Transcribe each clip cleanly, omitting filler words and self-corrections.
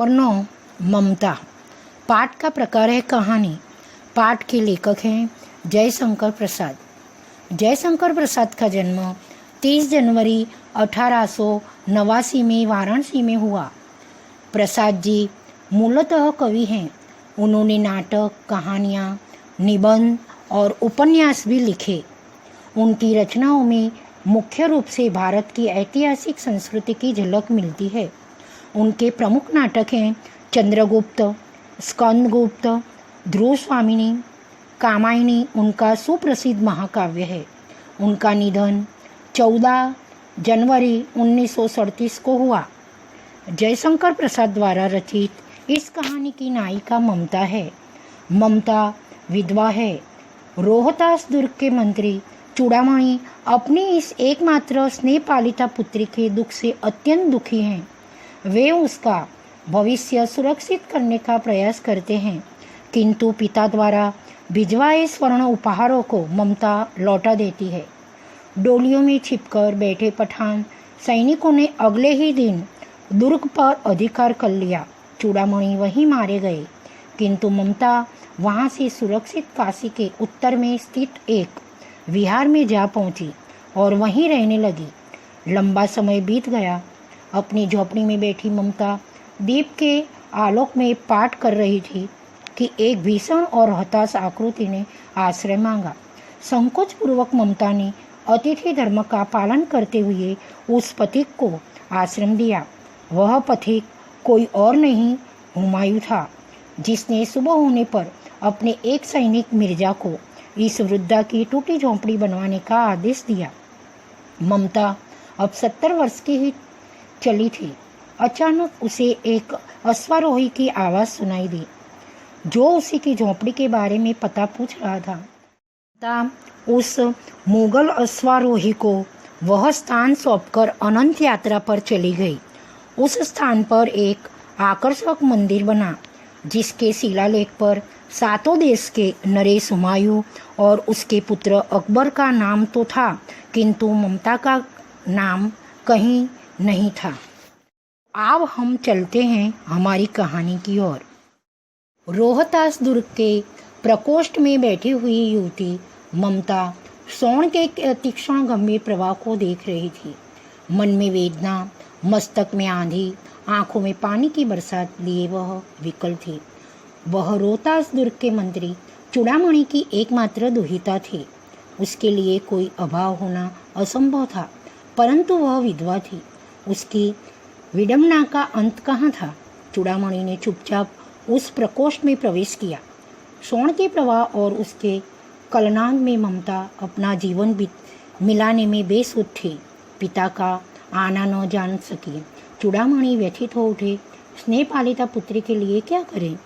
Number 9 ममता। पाठ का प्रकार है कहानी। पाठ के लेखक हैं जयशंकर प्रसाद। जयशंकर प्रसाद का जन्म 30 जनवरी 1889 में वाराणसी में हुआ। प्रसाद जी मूलतः कवि हैं। उन्होंने नाटक, कहानियाँ, निबंध और उपन्यास भी लिखे। उनकी रचनाओं में मुख्य रूप से भारत की ऐतिहासिक संस्कृति की झलक मिलती है। उनके प्रमुख नाटक हैं चंद्रगुप्त, स्कंदगुप्त, ध्रुव स्वामिनी, कामायनी उनका सुप्रसिद्ध महाकाव्य है। उनका निधन 14 जनवरी 1937 को हुआ। जयशंकर प्रसाद द्वारा रचित इस कहानी की नायिका ममता है। ममता विधवा है। रोहतास दुर्ग के मंत्री चूड़ामणि अपनी इस एकमात्र स्नेहपालिता पुत्री के दुख से अत्यंत दुखी हैं। वे उसका भविष्य सुरक्षित करने का प्रयास करते हैं, किंतु पिता द्वारा भिजवाए स्वर्ण उपहारों को ममता लौटा देती है। डोलियों में छिपकर बैठे पठान सैनिकों ने अगले ही दिन दुर्ग पर अधिकार कर लिया। चूड़ामणि वहीं मारे गए, किंतु ममता वहां से सुरक्षित काशी के उत्तर में स्थित एक विहार में जा पहुंची और वहीं रहने लगी। लंबा समय बीत गया। अपनी झोपड़ी में बैठी ममता दीप के आलोक में पाठ कर रही थी कि एक भीषण और हताश आकृति ने आश्रय मांगा। संकोच पूर्वक ममता ने अतिथि धर्म का पालन करते हुए उस पथिक को आश्रम दिया। वह पथिक कोई और नहीं, हुमायूं था, जिसने सुबह होने पर अपने एक सैनिक मिर्जा को इस वृद्धा की टूटी झोंपड़ी बनवाने का आदेश दिया। ममता अब 70 वर्ष की ही चली थी। अचानक उसे एक अश्वारोही की आवाज़ सुनाई दी, जो उसी की झोंपड़ी के बारे में पता पूछ रहा था। ममता उस मुगल अश्वारोही को वह स्थान सौंपकर अनंत यात्रा पर चली गई। उस स्थान पर एक आकर्षक मंदिर बना, जिसके शिलालेख पर 7 देश के नरेश हुमायूं और उसके पुत्र अकबर का नाम तो था, किंतु ममता का नाम कहीं नहीं था। अब हम चलते हैं हमारी कहानी की ओर। रोहतास दुर्ग के प्रकोष्ठ में बैठी हुई युवती ममता सोन के तीक्ष्ण गंभीर प्रवाह को देख रही थी। मन में वेदना, मस्तक में आंधी, आंखों में पानी की बरसात लिए वह विकल थी। वह रोहतास दुर्ग के मंत्री चूड़ामणि की एकमात्र दुहिता थी। उसके लिए कोई अभाव होना असंभव था, परंतु वह विधवा थी। उसकी विडंबना का अंत कहाँ था? चूड़ामणि ने चुपचाप उस प्रकोष्ठ में प्रवेश किया। स्वर्ण के प्रवाह और उसके कलनांग में ममता अपना जीवन मिलाने में बेसुध थी। पिता का आना न जान सकी। चूड़ामणि व्यथित हो उठे। स्नेहपालिता पुत्री के लिए क्या करें,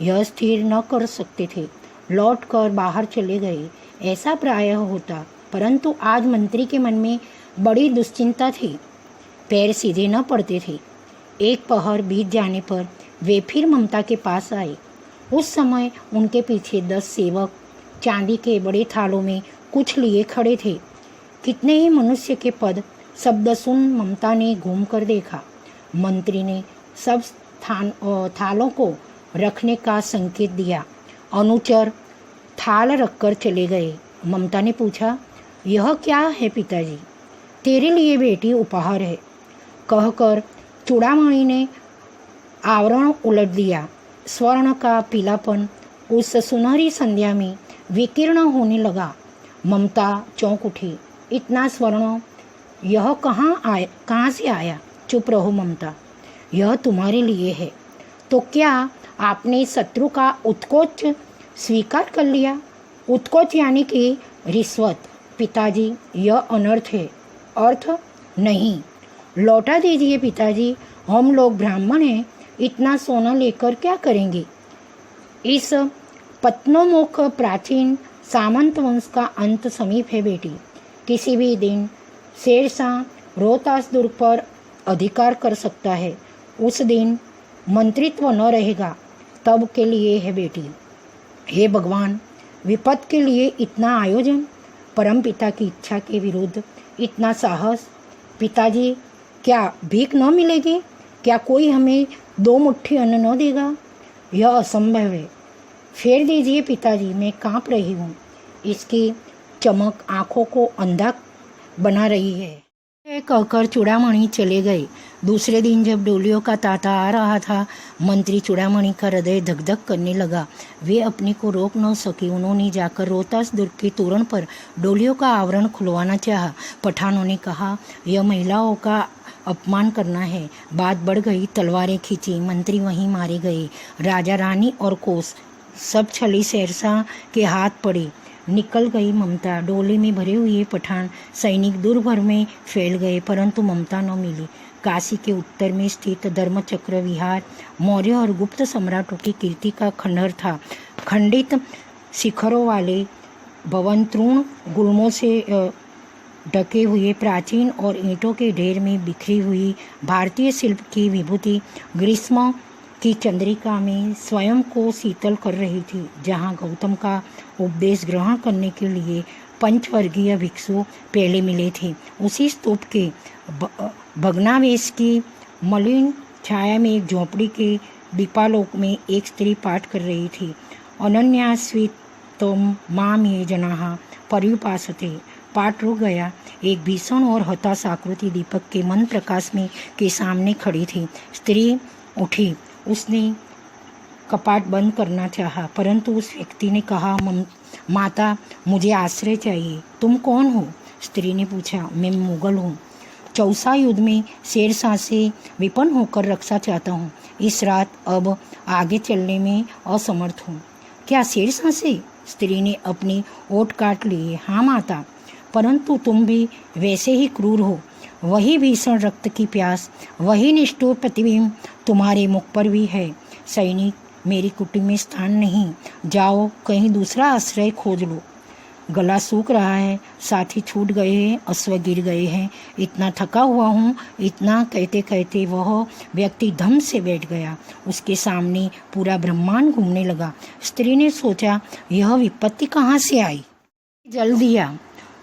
यह स्थिर न कर सकते थे। लौट कर बाहर चले गए, ऐसा प्रायः होता, परंतु आज मंत्री के मन में बड़ी दुश्चिंता थी। पैर सीधे न पड़ते थे। एक पहर बीत जाने पर वे फिर ममता के पास आए। उस समय उनके पीछे 10 सेवक चांदी के बड़े थालों में कुछ लिए खड़े थे। कितने ही मनुष्य के पद शब्द सुन ममता ने घूम कर देखा। मंत्री ने सब थालों को रखने का संकेत दिया। अनुचर थाल रखकर चले गए। ममता ने पूछा, यह क्या है पिताजी? तेरे लिए बेटी उपहार है, कहकर चूड़ामणि ने आवरण उलट दिया। स्वर्ण का पीलापन उस सुनहरी संध्या में विकीर्ण होने लगा। ममता चौंक उठी। इतना स्वर्ण, यह कहाँ से आया? चुप रहो ममता, यह तुम्हारे लिए है। तो क्या आपने शत्रु का उत्कोच स्वीकार कर लिया? उत्कोच यानी कि रिश्वत। पिताजी, यह अनर्थ है। अर्थ नहीं, लौटा दीजिए पिताजी, हम लोग ब्राह्मण हैं, इतना सोना लेकर क्या करेंगे? इस पत्नोमुख प्राचीन सामंत वंश का अंत समीप है बेटी। किसी भी दिन शेरशाह रोहतास दुर्ग पर अधिकार कर सकता है। उस दिन मंत्रित्व न रहेगा, तब के लिए है बेटी। हे भगवान, विपद के लिए इतना आयोजन, परमपिता की इच्छा के विरुद्ध इतना साहस। पिताजी, क्या भीख न मिलेगी? क्या कोई हमें 2 मुट्ठी अन्न न देगा? यह असंभव है। फेर दीजिए पिताजी, मैं काँप रही हूँ। इसकी चमक आँखों को अंधा बना रही है। कहकर चूड़ामणि चले गए। दूसरे दिन जब डोलियों का तांता आ रहा था, मंत्री चूड़ामणि का हृदय धक धक करने लगा। वे अपने को रोक न सके। उन्होंने जाकर रोहतास दुर्ग के तोरण पर डोलियों का आवरण खुलवाना चाहा। पठानों ने कहा, यह महिलाओं का अपमान करना है। बात बढ़ गई, तलवारें खींची, मंत्री वहीं मारे गए। राजा रानी और कोस सब छली शेरशाह के हाथ पड़े। निकल गई ममता। डोले में भरे हुए पठान सैनिक दूर भर में फैल गए, परंतु ममता न मिली। काशी के उत्तर में स्थित धर्मचक्र विहार मौर्य और गुप्त सम्राटों की कीर्ति का खंडहर था। खंडित शिखरों वाले भवन तृण गुल्मों से ढके हुए प्राचीन और ईंटों के ढेर में बिखरी हुई भारतीय शिल्प की विभूति ग्रीष्म की चंद्रिका में स्वयं को शीतल कर रही थी। जहाँ गौतम का उपदेश ग्रहण करने के लिए पंचवर्गीय भिक्षु पहले मिले थे, उसी स्तूप के भग्नावशेष की मलिन छाया में एक झोंपड़ी के दीपालोक में एक स्त्री पाठ कर रही थी। अनन्यास्वितम माम ये जनाः पर्युपासते। पाठ रुक गया। एक भीषण और हताश आकृति दीपक के मन प्रकाश में के सामने खड़ी थी। स्त्री उठी। उसने कपाट बंद करना चाहा, परंतु उस व्यक्ति ने कहा, माता, मुझे आश्रय चाहिए। तुम कौन हो? स्त्री ने पूछा। मैं मुगल हूँ। चौसा युद्ध में शेरशाह से विपन्न होकर रक्षा चाहता हूँ। इस रात अब आगे चलने में असमर्थ हूँ। क्या शेरशाह से? स्त्री ने अपनी ओठ काट लिए। हाँ माता, परंतु तुम भी वैसे ही क्रूर हो। वही भीषण रक्त की प्यास, वही निष्ठुर प्रतिबिंब तुम्हारे मुख पर भी है। सैनिक, मेरी कुटी में स्थान नहीं। जाओ, कहीं दूसरा आश्रय खोज लो। गला सूख रहा है, साथी छूट गए हैं, अश्व गिर गए हैं, इतना थका हुआ हूँ। इतना कहते कहते वह व्यक्ति धम से बैठ गया। उसके सामने पूरा ब्रह्मांड घूमने लगा। स्त्री ने सोचा, यह विपत्ति कहाँ से आई? जल दिया।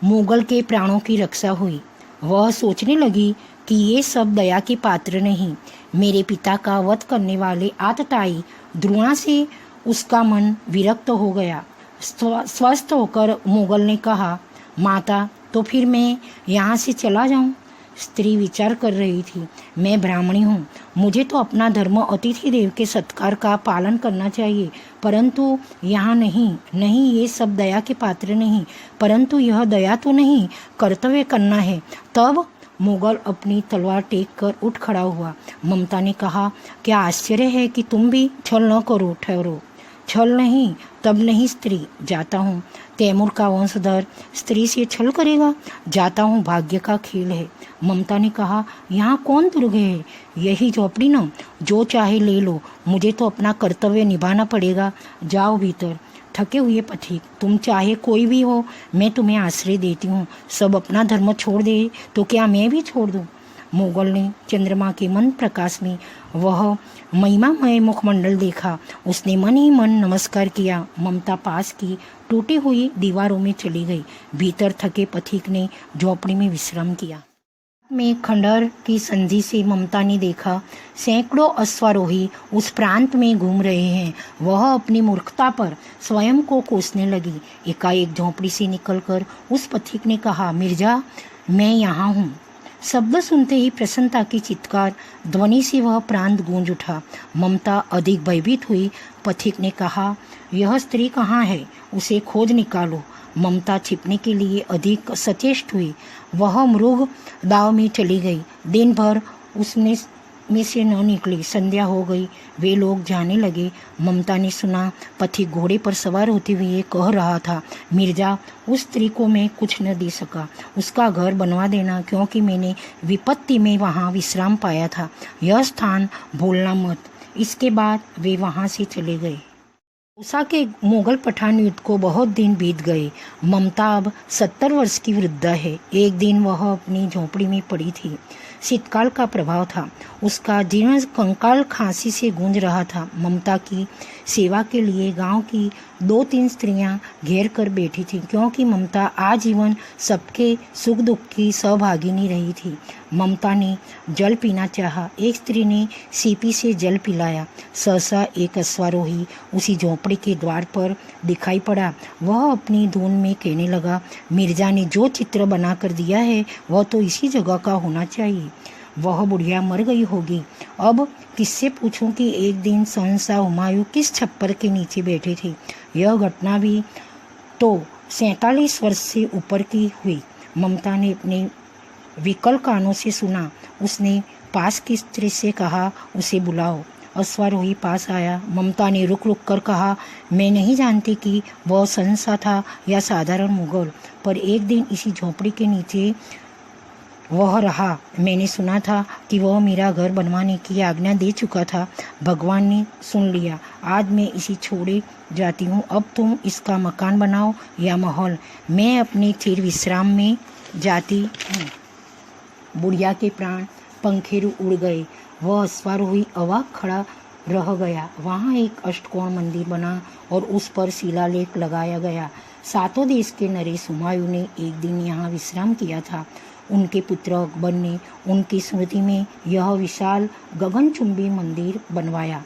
मुगल के प्राणों की रक्षा हुई। वह सोचने लगी कि ये सब दया के पात्र नहीं। मेरे पिता का वध करने वाले आतताई द्रोण से उसका मन विरक्त हो गया। स्वस्थ होकर मुगल ने कहा, माता, तो फिर मैं यहाँ से चला जाऊँ? स्त्री विचार कर रही थी। मैं ब्राह्मणी हूँ, मुझे तो अपना धर्म अतिथि देव के सत्कार का पालन करना चाहिए, परंतु यहाँ नहीं, ये सब दया के पात्र नहीं। परंतु यह दया तो नहीं, कर्तव्य करना है। तब मुगल अपनी तलवार टेक कर उठ खड़ा हुआ। ममता ने कहा, क्या आश्चर्य है कि तुम भी छल न करो। ठहरो। छल नहीं, तब नहीं स्त्री, जाता हूँ। तैमूर का वंशधर स्त्री से छल करेगा? जाता हूँ, भाग्य का खेल है। ममता ने कहा, यहाँ कौन दुर्ग है? यही झोपड़ी न, जो चाहे ले लो, मुझे तो अपना कर्तव्य निभाना पड़ेगा। जाओ भीतर। थके हुए पथिक, तुम चाहे कोई भी हो, मैं तुम्हें आश्रय देती हूँ। सब अपना धर्म छोड़ दे तो क्या मैं भी छोड़ दूँ? मुगल ने चंद्रमा के मन प्रकाश में वह महिमामय मुखमंडल देखा। उसने मन ही मन नमस्कार किया। ममता पास की टूटी हुई दीवारों में चली गई। भीतर थके पथिक ने झोपड़ी में विश्राम किया। में खंडहर की संधि से ममता ने देखा, सैकड़ों अश्वारोही उस प्रांत में घूम रहे हैं। वह अपनी मूर्खता पर स्वयं को कोसने लगी। एकाएक झोंपड़ी से निकलकर उस पथिक ने कहा, मिर्जा, मैं यहाँ हूँ। शब्द सुनते ही प्रसन्नता की चित्कार ध्वनि से वह प्रांत गूंज उठा। ममता अधिक भयभीत हुई। पथिक ने कहा, यह स्त्री कहाँ है? उसे खोज निकालो। ममता छिपने के लिए अधिक सचेष्ट हुई। वह मृग दाव में चली गई। दिन भर उसने में से न निकली। संध्या हो गई। वे लोग जाने लगे। ममता ने सुना पथिक घोड़े पर सवार होते हुए कह रहा था, मिर्जा, उस स्त्री को मैं कुछ न दे सका। उसका घर बनवा देना, क्योंकि मैंने विपत्ति में वहाँ विश्राम पाया था। यह स्थान भूलना मत। इसके बाद वे वहाँ से चले गए। उषा के मुगल पठान युद्ध को बहुत दिन बीत गए। ममता अब 70 वर्ष की वृद्धा है। एक दिन वह अपनी झोंपड़ी में पड़ी थी। शीतकाल का प्रभाव था। उसका जीर्ण कंकाल खांसी से गूंज रहा था। ममता की सेवा के लिए गांव की 2-3 स्त्रियां घेर कर बैठी थीं, क्योंकि ममता आजीवन सबके सुख दुख की सहभागिनी रही थी। ममता ने जल पीना चाहा। एक स्त्री ने सीपी से जल पिलाया। सहसा एक अश्वारोही उसी झोंपड़ी के द्वार पर दिखाई पड़ा। वह अपनी धुन में कहने लगा, मिर्जा ने जो चित्र बना कर दिया है वह तो इसी जगह का होना चाहिए। वह बुढ़िया मर गई होगी। अब किससे पूछूं कि एक दिन सहसा हुमायूं किस छप्पर के नीचे बैठे थे। यह घटना भी तो 47 वर्ष से ऊपर की हुई। ममता ने अपने विकल कानों से सुना। उसने पास की स्त्री से कहा, उसे बुलाओ। अश्वारोही पास आया। ममता ने रुक रुक कर कहा, मैं नहीं जानती कि वह सहसा था या साधारण मुगल, पर एक दिन इसी झोंपड़ी के नीचे वह रहा। मैंने सुना था कि वह मेरा घर बनवाने की आज्ञा दे चुका था। भगवान ने सुन लिया। आज मैं इसे छोड़े जाती हूँ। अब तुम इसका मकान बनाओ या महल। मैं अपने चिर विश्राम में जाती हूँ। बुढ़िया के प्राण पंखेरु उड़ गए। वह अश्वारोही अवाक खड़ा रह गया। वहाँ एक अष्टकोण मंदिर बना और उस पर शिलालेख लगाया गया। 7 देश के नरेश हुमायूं ने एक दिन यहाँ विश्राम किया था। उनके पुत्र अकबर ने उनकी स्मृति में यह विशाल गगनचुंबी मंदिर बनवाया,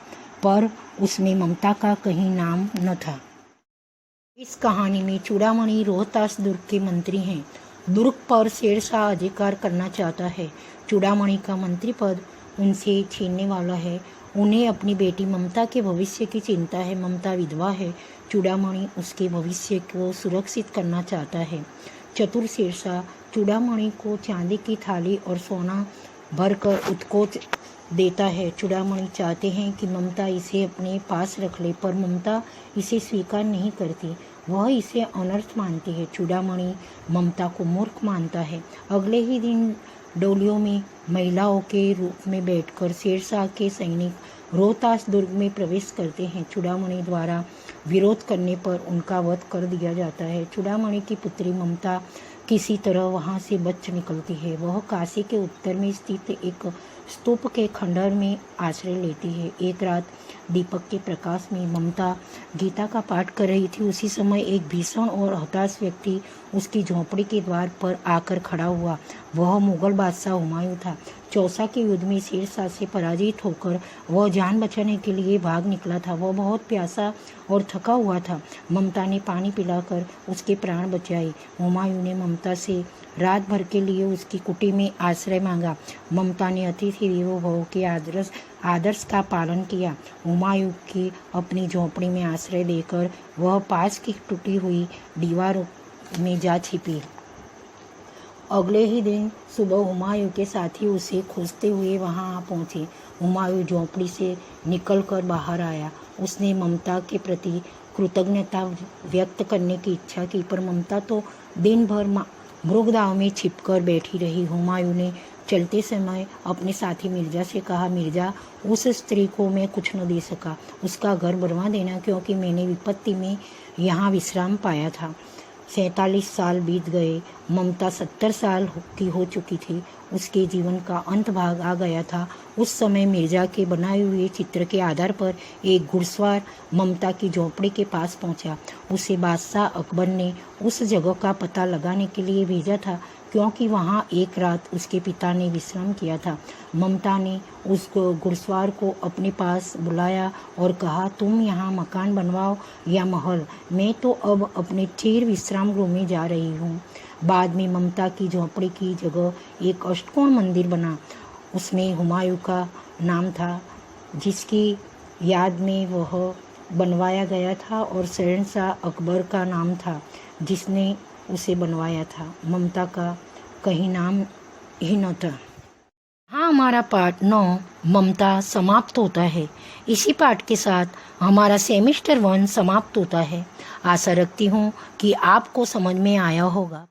पर उसमें ममता का कहीं नाम न था। इस कहानी में चूड़ामणि रोहतास दुर्ग के मंत्री हैं। दुर्ग पर शेरशाह अधिकार करना चाहता है। चूड़ामणि का मंत्री पद उनसे छीनने वाला है। उन्हें अपनी बेटी ममता के भविष्य की चिंता है। ममता विधवा है। चूड़ामणि उसके भविष्य को सुरक्षित करना चाहता है। चतुर शेरशाह चूड़ामणि को चांदी की थाली और सोना भरकर उत्कोच देता है। चूड़ामणि चाहते हैं कि ममता इसे अपने पास रख ले, पर ममता इसे स्वीकार नहीं करती। वह इसे अनर्थ मानती है। चूड़ामणि ममता को मूर्ख मानता है। अगले ही दिन डोलियों में महिलाओं के रूप में बैठकर शेरशाह के सैनिक रोहतास दुर्ग में प्रवेश करते हैं। चूड़ामणि द्वारा विरोध करने पर उनका वध कर दिया जाता है। चूड़ामणि की पुत्री ममता किसी तरह वहां से बच निकलती है। वह काशी के उत्तर में स्थित एक स्तूप के खंडहर में आश्रय लेती है। एक रात दीपक के प्रकाश में ममता गीता का पाठ कर रही थी। उसी समय एक भीषण और हताश व्यक्ति उसकी झोंपड़ी के द्वार पर आकर खड़ा हुआ। वह मुगल बादशाह हुमायूं था। चौसा के युद्ध में शेरशाह से पराजित होकर वह जान बचाने के लिए भाग निकला था। वह बहुत प्यासा और थका हुआ था। ममता ने पानी पिलाकर उसके प्राण बचाए। हुमायूं ने ममता से रात भर के लिए उसकी कुटी में आश्रय मांगा। ममता ने अतिथि देवो भव के आदर्श का पालन किया। हुमायूं की अपनी झोंपड़ी में आश्रय देकर वह पास की टूटी हुई दीवारों में जा छिपी। अगले ही दिन सुबह हुमायूं के साथी उसे खोजते हुए वहां आ पहुंचे। हुमायूं झोंपड़ी से निकलकर बाहर आया। उसने ममता के प्रति कृतज्ञता व्यक्त करने की इच्छा की, पर ममता तो दिन भर मृगदाव में छिपकर बैठी रही। हुमायूं ने चलते समय अपने साथी मिर्जा से कहा, मिर्जा, उस स्त्री को मैं कुछ न दे सका। उसका घर बनवा देना, क्योंकि मैंने विपत्ति में यहाँ विश्राम पाया था। 47 साल बीत गए। ममता 70 साल की हो चुकी थी। उसके जीवन का अंत भाग आ गया था। उस समय मिर्जा के बनाए हुए चित्र के आधार पर एक घुड़सवार ममता की झोंपड़ी के पास पहुंचा। उसे बादशाह अकबर ने उस जगह का पता लगाने के लिए भेजा था, क्योंकि वहां एक रात उसके पिता ने विश्राम किया था। ममता ने उस घुड़सवार को अपने पास बुलाया और कहा, तुम यहाँ मकान बनवाओ या महल, मैं तो अब अपने चिर विश्राम गृह में जा रही हूँ। बाद में ममता की झोंपड़ी की जगह एक अष्टकोण मंदिर बना। उसमें हुमायूं का नाम था, जिसकी याद में वह बनवाया गया था, और शहंशाह अकबर का नाम था, जिसने उसे बनवाया था। ममता का कहीं नाम ही न था। हाँ, हमारा पाठ 9 ममता समाप्त होता है। इसी पाठ के साथ हमारा सेमेस्टर 1 समाप्त होता है। आशा रखती हूँ कि आपको समझ में आया होगा।